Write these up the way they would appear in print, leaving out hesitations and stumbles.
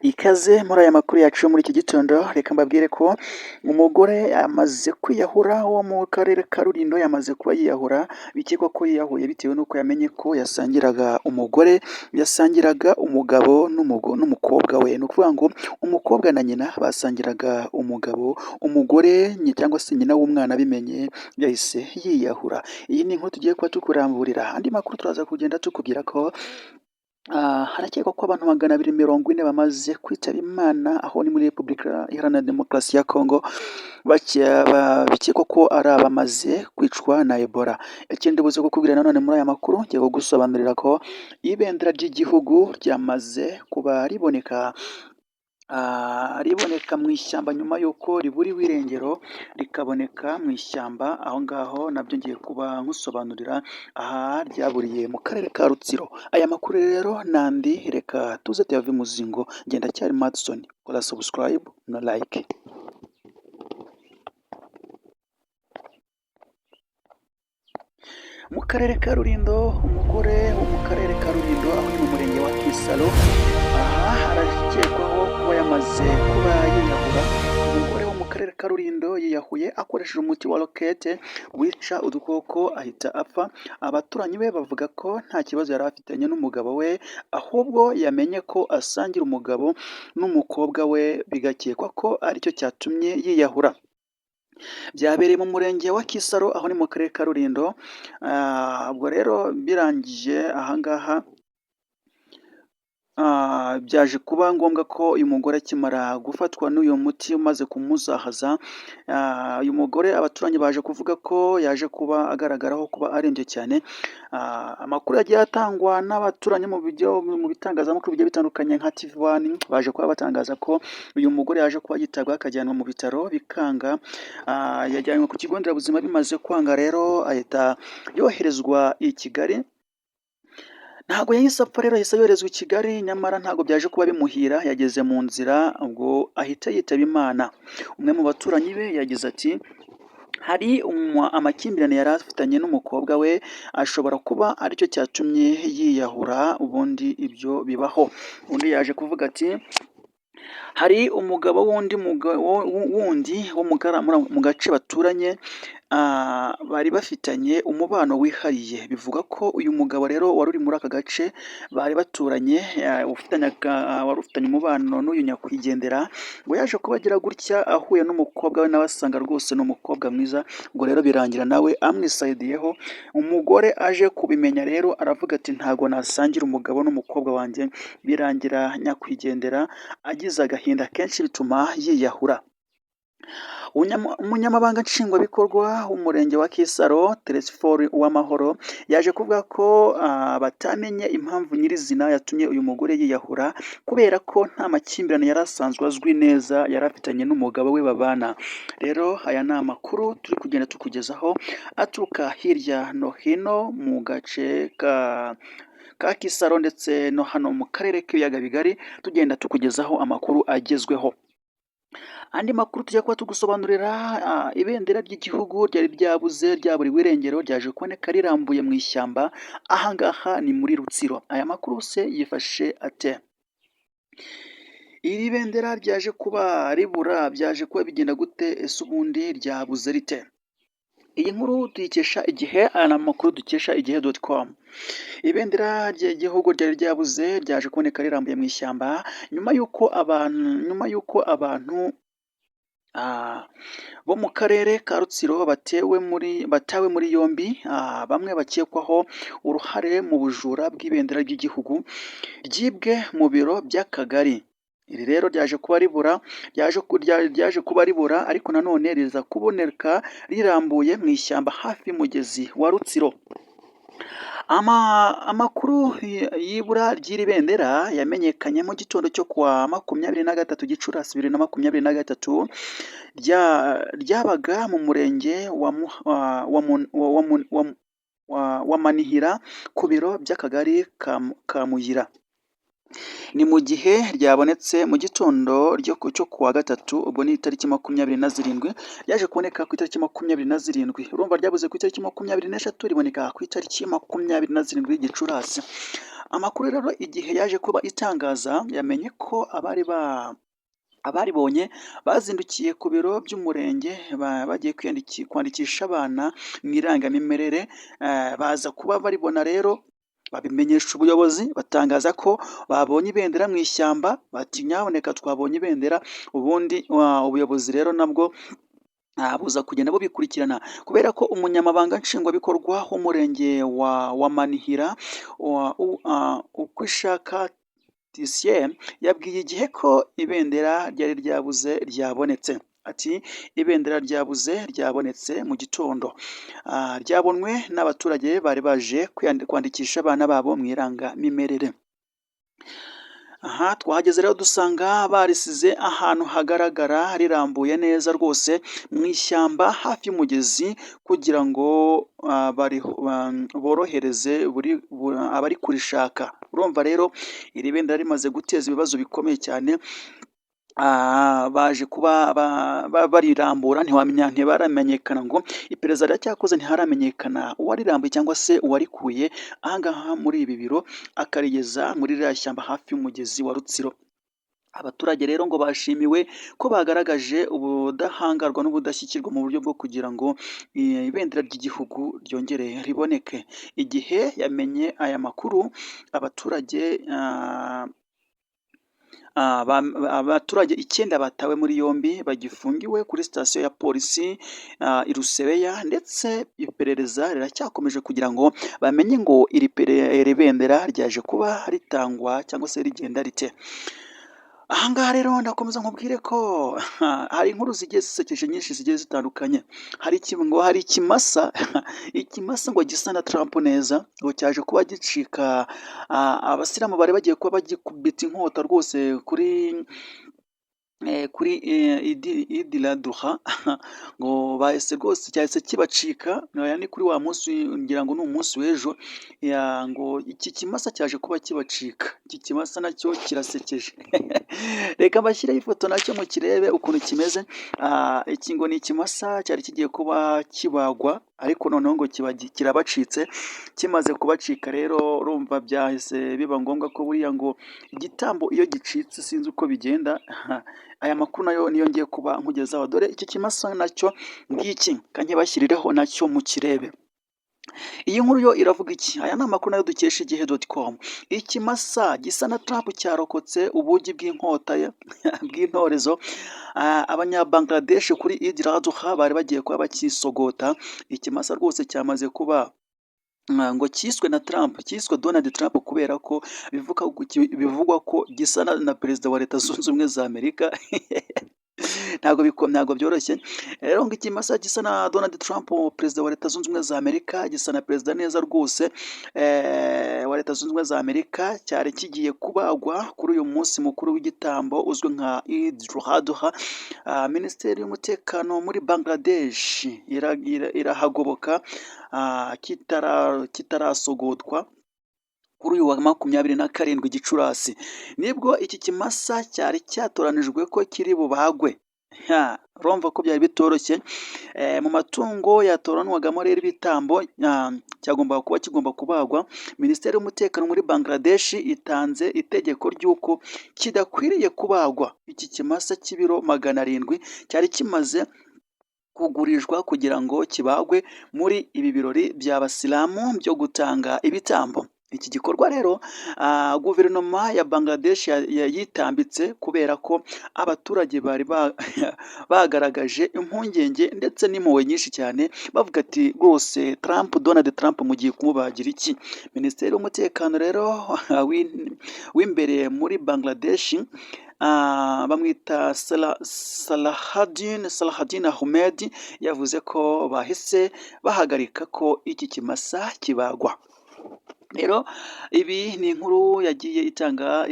Ikaze muri aya makuru yacu yo muri iki gitondo, reka mbabwire ko umugore yamaze kwiyahura wo mu karere ka Rulindo yamaze kuba yiyahura, bikekwa ko yiyahuye bitewe n'uko yamenye ko yasangiraga umugabo n'umukobwa we. Ni ukuvuga ngo umukobwa na nyina basangiraga umugabo, umugore cyangwa se nyina w'umwana abimenye yahise yiyahura. Iyi ni inkuru tugiye kuba tukuramburira. Andi makuru turaza kugenda tukubwira ko harakekwa ko abantu 240 bamaze kwitaba Imana aho ni muri Repubulika Iharanira Demokarasi ya Kongo, bikekwa ko ari abamaze kwicwa na Ebola. Ikindi buze kukubwira nanone muri aya makuru, ngiye kugusobanurira ko ibendera ry'igihugu ryamaze kuba riboneka mu ishyamba nyuma y'uko riburiwe irengero rikaboneka mu ishyamba. Aho ngaho nabyo ngiye kuba nkusobanurira aha ryaburiye mu karere ka Rutsiro. Aya makuru rero nandi reka tuze tuyave muzingo. Ngenda cyari Madison, kora subscribe na like. Mu karere ka Rulindo, umugore wo mu karere ka Rulindo aho ni mu murenge wa Kisaro, aha harakekwaho kuba yamaze kuba yiyahura. Umugore wo mu karere ka Rulindo yiyahuye akoresheje umuti wa rokete wica udukoko ahita apfa. Abaturanyi be bavuga ko nta kibazo yari afitanye n'umugabo we, ahubwo yamenye ko asangira umugabo n'umukobwa we, bigakekwa ko aricyo cyatumye yiyahura. Byabereye mu murenge wa Kisaro aho ni mu karere ka Rulindo. Ubwo rero birangije ahangaha byaje kuba ngombwa ko uyu mugore akimara gufatwa n'uyu muti umaze kumuzahaza, uyu mugore abaturanyi baje kuvuga ko yaje kuba agaragaraho kuba arembye cyane. Amakuru yagiye atangwa n'abaturanyi mu bitangazamakuru bigiye bitandukanye nka TV1, baje kuba batangaza ko uyu mugore yaje kuba yitabwaho akajyanwa mu bitaro bikanga. Yajyanywe ku kigo nderabuzima, bimaze kwanga rero ahita yoherezwa i Kigali. Ntabwo yahise apfa rero, yahise yoherezwa i Kigali, nyamara ntabwo byaje kuba bimuhira. Yageze mu nzira ubwo ahita yitaba Imana. Umwe mu baturanyi be yagize ati hari amakimbirane yari afitanye n'umukobwa we, ashobora kuba aricyo cyatumye yiyahura, ubundi ibyo bibaho. Undi yaje kuvuga ati hari umugabo wundi wo mu gace baturanye, bari bafitanye umubano wihariye. Bivuga ko uyu mugabo rero wari uri muri aka gace bari baturanye, wari ufitanye umubano n'uyu nyakwigendera, ngo yaje kubagira gutya ahuye n'umukobwa we, nawe asanga rwose ni umukobwa mwiza. Ubwo rero birangira nawe amwisayidiyeho. Umugore aje kubimenya rero aravuga ati ntago nasangira umugabo n'umukobwa wanjye. Birangira nyakwigendera agize agahinda kenshi bituma yiyahura. Umunyamabanga nshingwabikorwa w'umurenge wa Kisaro, Telesiforo Uwamahoro, yaje kuvuga ko batamenye impamvu nyirizina yatumye uyu mugore yiyahura, kubera ko nta makimbirane yari asanzwe azwi neza yari afitanye n'umugabo we babana. Rero aya ni amakuru turi kugenda tukugezaho aturuka hirya no hino mu gace ka Kisaro ndetse no hano mu karere k'ibiyaga bigari, tugenda tukugezaho amakuru agezweho. Andi makuru tujya kuba tugusobanurira, ibendera ry'igihugu ryari ryaburiwe irengero, ryaje kuboneka rirambuye mu ishyamba. Ahangaha ni muri Rutsiro. Aya makuru se yifashe ate? Iri bendera ryaje kuba ribura, byaje kuba bigenda gute? Ese ubundi ryabuze rite? Iyi nkuru tuyikesha Igihe, aya ni amakuru dukesha igihe.com. Ibendera ry'igihugu ryari ryabuze, ryaje kuboneka rirambuye mu ishyamba nyuma y'uko abantu bo mu karere ka Rutsiro batawe muri yombi, bamwe bakekwaho uruhare mu bujura bw'ibendera ry'igihugu ryibwe mu biro by'akagari. Iri rero ryaje kuba ribura, ariko nanone riza kuboneka rirambuye mu ishyamba hafi y'umugezi wa Rutsiro. Amakuru y'ibura ry'iri bendera yamenyekanye mu gitondo cyo kuwa 23 Gicurasi 2023, ryabaga mu murenge wa Manihira ku biro by'akagari ka Muyira. ni mu gihe ryabonetse mu gitondo cyo kuwa gatatu, ubwo ni itariki 27, ryaje kuboneka ku itariki 27, urumva ryabuze ku itariki 23 riboneka ku itariki 27 Gicurasi. Amakuru rero igihe yaje kuba itangaza yamenye ko abaribonye bazindukiye ku biro by'umurenge bagiye kwandikisha abana mu irangamimerere, baza kuba baribona rero babimenyesha ubuyobozi, batangaza ko babonye ibendera mu ishyamba, bati nyaboneka twabonye ibendera, ubundi ubuyobozi rero nabwo buza kugenda bubikurikirana, kubera ko umunyamabanga nshingwabikorwa w'umurenge wa Manihira Ukwishaka Thicien yabwiye igihe ko ibendera ryari ryabuze ryabonetse. Ati ibendera ryabonetse mu gitondo, ryabonwe n'abaturage bari baje kwandikisha abana babo mu irangamimerere. Aha twahageze rero dusanga barisize ahantu hagaragara rirambuye neza rwose mu ishyamba hafi y'umugezi, kugira ngo borohereze abari kurishaka. Urumva rero iri bendera rimaze guteza ibibazo bikomeye cyane, baje kuba barirambura ntibaramenyekana, ngo iperereza riracyakoze, ntiharamenyekana uwarirambuye cyangwa se uwarikuye ahangaha muri ibi biro akarigeza muri ririya shyamba hafi y'umugezi wa Rutsiro. Abaturage rero ngo bashimiwe ko bagaragaje ubudahangarwa n'ubudashyikirwa mu buryo bwo kugira ngo ibendera ry'igihugu ryongere riboneke. Igihe yamenye aya makuru, abaturage 9 batawe muri yombi bagifungiwe kuri sitasiyo ya polisi i Rusebeya, ndetse iperereza riracyakomeje kugira ngo bamenye ngo iri bendera ryaje kuba ritangwa cyangwa se rigenda rite. Ahangaha rero ndakomeza nkubwire ko hari inkuru zigiye zisekeje nyinshi zigiye zitandukanye. Hari ikimasa ikimasa ngo gisa na Trump neza, ngo cyaje kuba gicika, abasilamu bari bagiye kuba bagikubita inkota rwose kuri Idi Laduha, ngo bahise rwose cyahise kibacika. Ni kuri wa munsi, ngira ngo ni umunsi w'ejo, ngo iki kimasa cyaje kuba kibacika. Iki kimasa nacyo kirasekeje reka mbashyireho ifoto nacyo mukirebe ukuntu kimeze. Iki ngo ni ikimasa cyari kigiye kuba kibagwa, ariko noneho ngo kirabacitse. Kimaze kubacika rero, urumva byahise biba ngombwa ko buriya ngo igitambo iyo gicitse sinzi uko bigenda. Aya makuru nayo niyo ngiye kuba nkugezaho. Dore iki kimasa nacyo ngiki, kankibashyirireho nacyo mukirebe. Iyi nkuru yo iravuga iki? Aya ni amakuru nayo dukesha igihe.com. Ikimasa gisa na Trump cyarokotse ubugi bw'inkota bw'intorezo. Abanya-Bangladesh kuri Eid al-Adha bari bagiye kuba bakisogota. Ikimasa rwose cyamaze kuba ngo cyiswe na Trump, cyiswe Donald Trump, kubera ko bivugwa ko gisa na perezida wa Leta Zunze Ubumwe za Amerika. Ntabwo byoroshye rero, ngo ikimasa gisa na Donald Trump, perezida wa Leta Zunze Ubumwe za Amerika, gisa na perezida neza rwose wa Leta Zunze Ubumwe za Amerika, cyari kigiye kubagwa kuri uyu munsi mukuru w'igitambo uzwi nka Eid al-Adha. Minisiteri y'umutekano muri Bangladesh irahagoboka kitarasogotwa kuri uyu wa 27 Gicurasi, nibwo iki kimasa cyari cyatoranijwe ko kiri bubagwe. Urumva ko byari bitoroshye. Mu matungo yatoranwagamo rero ibitambo, kigomba kubagwa. Minisiteri y'umutekano muri Bangladesh itanze itegeko ry'uko kidakwiriye kubagwa. Iki kimasa cy'ibiro 700 cyari kimaze kugurishwa kugira ngo kibagwe muri ibi birori by'abasilamu byo gutanga ibitambo. Iki gikorwa rero guverinoma ya Bangladesh yitambitse, kubera ko abaturage bari bagaragaje impungenge ndetse n'impuhwe nyinshi cyane, bavuga ati rwose Donald Trump mugiye kumubagira iki? Minisiteri y'umutekano rero w'imbere muri Bangladesh, bamwita Salahuddin Ahmed, yavuze ko bahise bahagarika ko iki kimasa kibagwa. Rero ibi ni inkuru yagiye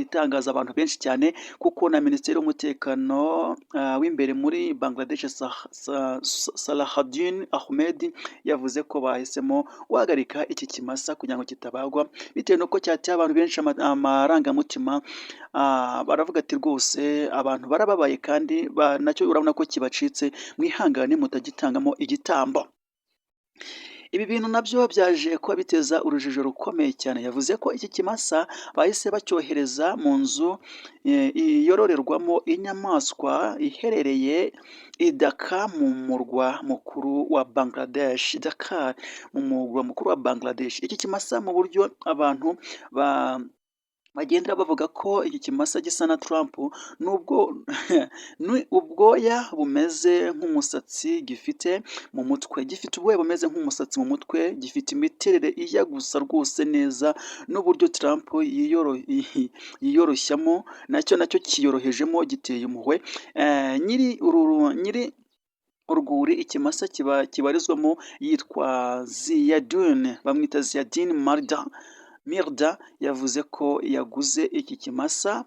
itangaza abantu benshi cyane kuko na Minisitiri w'Umutekano w'imbere muri Bangladesh Salahuddin Ahmed yavuze ko bahisemo guhagarika iki kimasa kugira ngo kitabagwa bitewe n'uko cyateye abantu benshi amarangamutima, baravuga ati rwose abantu barababaye kandi nacyo urabona ko kibacitse, mwihangane mutagitangamo igitambo. Ibi bintu nabyo byaje kuba biteza urujijo rukomeye cyane, yavuze ko iki kimasa bahise bacyohereza mu nzu yororerwamo inyamaswa iherereye i Dhaka mu murwa mukuru wa Bangladesh, Dhaka mu murwa mukuru wa Bangladesh. Iki kimasa mu buryo abantu bagenda bavuga ko iki kimasa gisa na Trump nubwo ni ubwoya bumeze nk'umusatsi gifite mu mutwe, gifite ubwoya bumeze nk'umusatsi mu mutwe, gifite imiterere ijya gusa rwose neza n'uburyo Trump yiyoroshyamo, nacyo kiyorohejemo giteye impuhwe. Nyiri urwuri ikimasa kibarizwamo yitwa Ziauddin, bamwita Ziauddin Mirda yavuze ko yaguze iki kimasa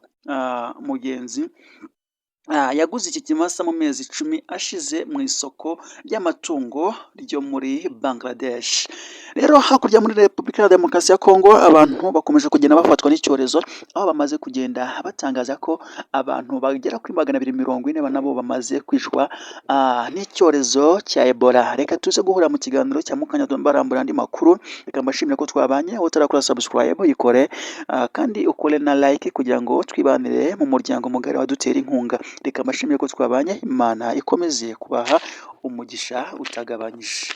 yaguze iki kimasa mu mezi 10 ashize mu isoko ry'amatungo ryo muri Bangladesh. Rero hakurya muri Repubulika ya Demokarasi ya Kongo abantu bakomeje kugenda bafatwa n'icyorezo, aho bamaze kugenda batangaza ko abantu bagera kuri 240 nabo bamaze kwicwa n'icyorezo cya Ebola. Reka tuze guhura mu kiganiro cya mukanya barambura andi makuru. Reka mbashimire ko twabanye, aho utarakora subscribe yikore, kandi ukore na like kugira ngo twibanire mu muryango mugari wadutera inkunga. Reka mbashimire ko twabanye, Imana ikomeze kubaha umugisha utagabanyije.